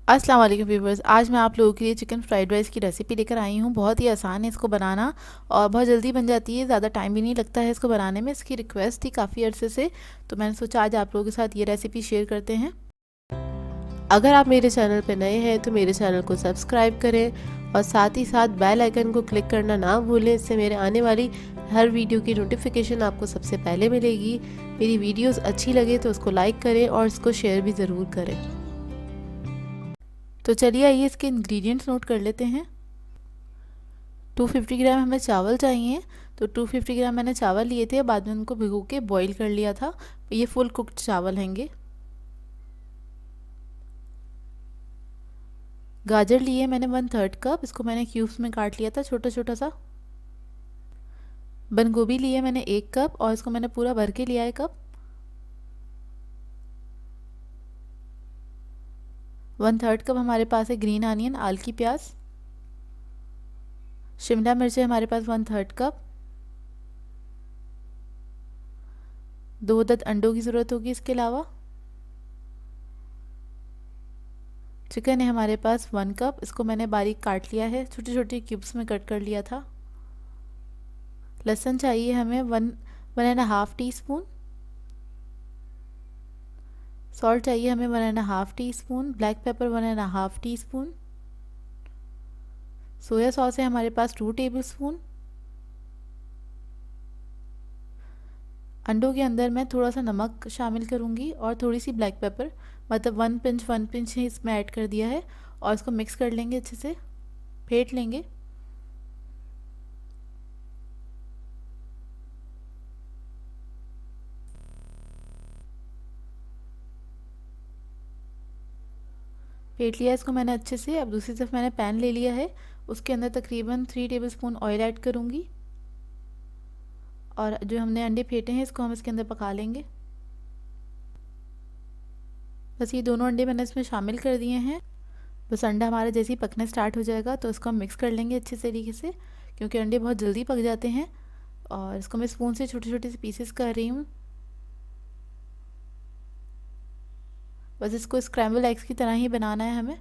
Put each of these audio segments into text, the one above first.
अस्सलाम वालेकुम व्यूवर्स। आज मैं आप लोगों के लिए चिकन फ्राइड राइस की रेसिपी लेकर आई हूँ। बहुत ही आसान है इसको बनाना और बहुत जल्दी बन जाती है, ज़्यादा टाइम भी नहीं लगता है इसको बनाने में। इसकी रिक्वेस्ट थी काफ़ी अरसे से, तो मैंने सोचा आज आप लोगों के साथ ये रेसिपी शेयर करते हैं। अगर आप मेरे चैनल पर नए हैं तो मेरे चैनल को सब्सक्राइब करें और साथ ही साथ बेल आइकन को क्लिक करना ना भूलें। इससे मेरे आने वाली हर वीडियो की नोटिफिकेशन आपको सबसे पहले मिलेगी। मेरी वीडियोस अच्छी लगे तो उसको लाइक करें और इसको शेयर भी ज़रूर करें। तो चलिए आइए इसके इंग्रेडिएंट्स नोट कर लेते हैं। 250 ग्राम हमें चावल चाहिए। तो 250 ग्राम मैंने चावल लिए थे, बाद में उनको भिगो के बॉईल कर लिया था। ये फुल कुक्ड चावल हैंगे। गाजर लिए मैंने 1/3 कप, इसको मैंने क्यूब्स में काट लिया था छोटा छोटा सा। बंद गोभी लिए मैंने 1 कप और इसको मैंने पूरा भर के लिया है कप। 1/3 कप हमारे पास है ग्रीन अनियन, आल की प्याज। शिमला मिर्च है हमारे पास 1/3 कप। 2 अदद अंडों की ज़रूरत होगी इसके अलावा। चिकन है हमारे पास 1 कप, इसको मैंने बारीक काट लिया है, छोटे छोटे क्यूब्स में कट कर लिया था। लहसुन चाहिए हमें 1.5 टीस्पून। सॉल्ट चाहिए हमें 1.5 teaspoon. Black pepper 1.5 teaspoon. Soya sauce है हमारे पास 2 टेबलस्पून। अंडों के अंदर मैं थोड़ा सा नमक शामिल करूंगी और थोड़ी सी ब्लैक पेपर, मतलब 1 पिंच ही इसमें ऐड कर दिया है और इसको मिक्स कर लेंगे, अच्छे से फेंट लेंगे। फेंट लिया इसको मैंने अच्छे से। अब दूसरी तरफ मैंने पैन ले लिया है, उसके अंदर तकरीबन 3 टेबलस्पून ऑयल ऐड करूंगी और जो हमने अंडे फेंटे हैं इसको हम इसके अंदर पका लेंगे। बस ये दोनों अंडे मैंने इसमें शामिल कर दिए हैं। बस अंडा हमारा जैसे ही पकने स्टार्ट हो जाएगा तो इसको हम मिक्स कर लेंगे अच्छे तरीके से, क्योंकि अंडे बहुत जल्दी पक जाते हैं। और इसको मैं स्पून से छोटे छोटे से पीसेस कर रही हूँ। बस इसको स्क्रैम्बल एग्स की तरह ही बनाना है हमें।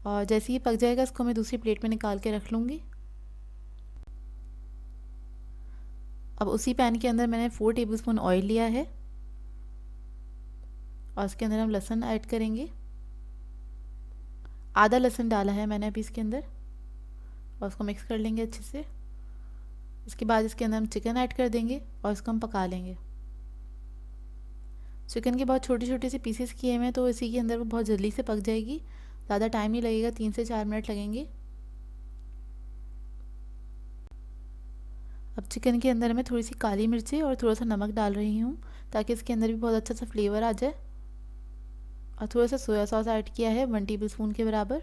और जैसे ही पक जाएगा इसको मैं दूसरी प्लेट में निकाल के रख लूँगी। अब उसी पैन के अंदर मैंने 4 टेबलस्पून ऑयल लिया है और इसके अंदर हम लहसुन ऐड करेंगे। आधा लहसुन डाला है मैंने अभी इसके अंदर और उसको मिक्स कर लेंगे अच्छे से। इसके बाद इसके अंदर हम चिकन ऐड कर देंगे और इसको हम पका लेंगे। चिकन के बहुत छोटे छोटे से पीसेस किए हैं तो इसी के अंदर वो बहुत जल्दी से पक जाएगी, ज़्यादा टाइम नहीं लगेगा, 3 से 4 मिनट लगेंगे। अब चिकन के अंदर मैं थोड़ी सी काली मिर्ची और थोड़ा सा नमक डाल रही हूँ ताकि इसके अंदर भी बहुत अच्छा सा फ्लेवर आ जाए। और थोड़ा सा सोया सॉस ऐड किया है 1 टेबलस्पून के बराबर।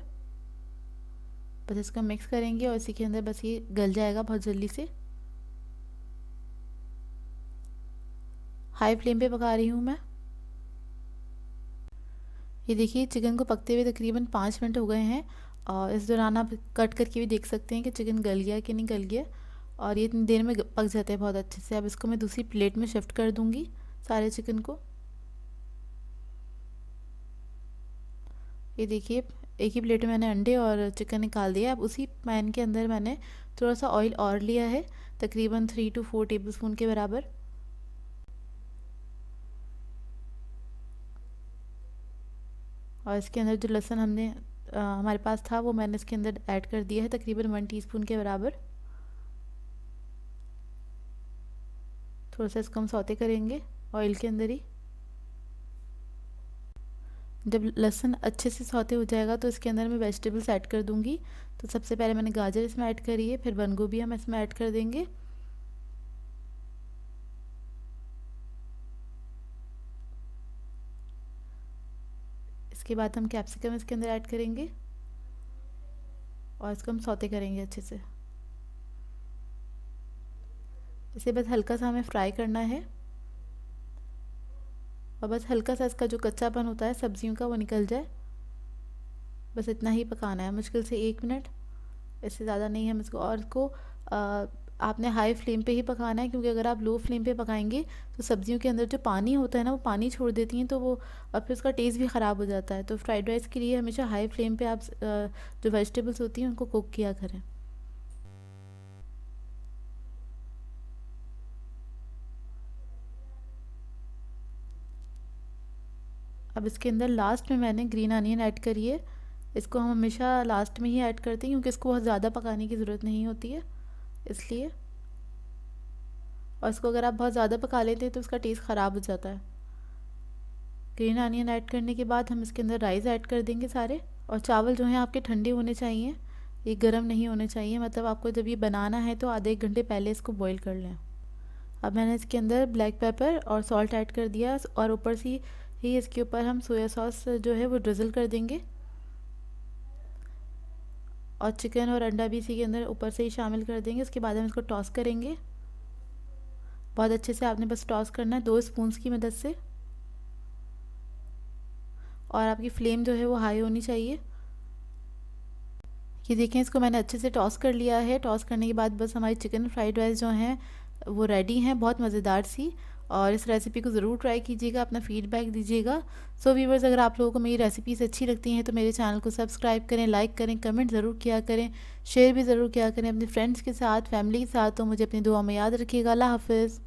बस इसको मिक्स करेंगे और इसी के अंदर बस ये गल जाएगा बहुत जल्दी से। हाई फ्लेम पे पका रही हूँ मैं। ये देखिए चिकन को पकते हुए तकरीबन 5 मिनट हो गए हैं और इस दौरान आप कट करके भी देख सकते हैं कि चिकन गल गया कि नहीं गल गया। और ये इतनी देर में पक जाते हैं बहुत अच्छे से। अब इसको मैं दूसरी प्लेट में शिफ्ट कर दूँगी सारे चिकन को। ये देखिए एक ही प्लेट में मैंने अंडे और चिकन निकाल दिया। अब उसी पैन के अंदर मैंने थोड़ा सा ऑयल और लिया है, तकरीबन 3 to 4 टेबलस्पून के बराबर। और इसके अंदर जो लहसुन हमारे पास था वो मैंने इसके अंदर ऐड कर दिया है, तकरीबन 1 टीस्पून के बराबर। थोड़ा सा इसको हम सौते करेंगे ऑयल के अंदर ही। जब लहसुन अच्छे से सौते हो जाएगा तो इसके अंदर मैं वेजिटेबल्स ऐड कर दूंगी। तो सबसे पहले मैंने गाजर इसमें ऐड करी है, फिर बंद गोभी हम इसमें ऐड कर देंगे। इसके बाद हम कैप्सिकम इसके अंदर ऐड करेंगे और इसको हम सौते करेंगे अच्छे से। इसे बस हल्का सा हमें फ्राई करना है और बस हल्का सा इसका जो कच्चापन होता है सब्जियों का वो निकल जाए। बस इतना ही पकाना है, मुश्किल से 1 मिनट, इससे ज़्यादा नहीं हम इसको। और इसको आपने हाई फ्लेम पे ही पकाना है, क्योंकि अगर आप लो फ्लेम पे पकाएंगे तो सब्जियों के अंदर जो पानी होता है ना वो पानी छोड़ देती हैं, तो वो और फिर उसका टेस्ट भी ख़राब हो जाता है। तो फ्राइड राइस के लिए हमेशा हाई फ्लेम पे आप जो वेजिटेबल्स होती हैं उनको कुक किया करें। अब इसके अंदर लास्ट में मैंने ग्रीन अनियन ऐड करी है। इसको हम हमेशा लास्ट में ही ऐड करते हैं, क्योंकि इसको बहुत ज़्यादा पकाने की ज़रूरत नहीं होती है इसलिए। और इसको अगर आप बहुत ज़्यादा पका लेते हैं तो उसका टेस्ट ख़राब हो जाता है। ग्रीन अनियन ऐड करने के बाद हम इसके अंदर राइस ऐड कर देंगे सारे। और चावल जो हैं आपके ठंडे होने चाहिए, ये गर्म नहीं होने चाहिए। मतलब आपको जब ये बनाना है तो आधे एक घंटे पहले इसको बॉईल कर लें। अब मैंने इसके अंदर ब्लैक पेपर और सॉल्ट ऐड कर दिया, और ऊपर से ही इसके ऊपर हम सोया सॉस जो है वो ड्रिज़ल कर देंगे। और चिकन और अंडा भी इसी के अंदर ऊपर से ही शामिल कर देंगे। उसके बाद हम इसको टॉस करेंगे। बहुत अच्छे से आपने बस टॉस करना है 2 स्पून्स की मदद से। और आपकी फ्लेम जो है वो हाई होनी चाहिए। ये देखें, इसको मैंने अच्छे से टॉस कर लिया है। टॉस करने के बाद बस हमारी चिकन फ्राइड राइस जो हैं वो रेडी हैं, बहुत मज़ेदार सी। और इस रेसिपी को ज़रूर ट्राई कीजिएगा, अपना फीडबैक दीजिएगा। सो व्यूवर्स, अगर आप लोगों को मेरी रेसिपीज़ अच्छी लगती हैं तो मेरे चैनल को सब्सक्राइब करें, लाइक करें, कमेंट ज़रूर किया करें, शेयर भी ज़रूर किया करें अपने फ्रेंड्स के साथ, फैमिली के साथ। तो मुझे अपनी दुआ में याद रखिएगा। अल्लाह हाफ़िज़।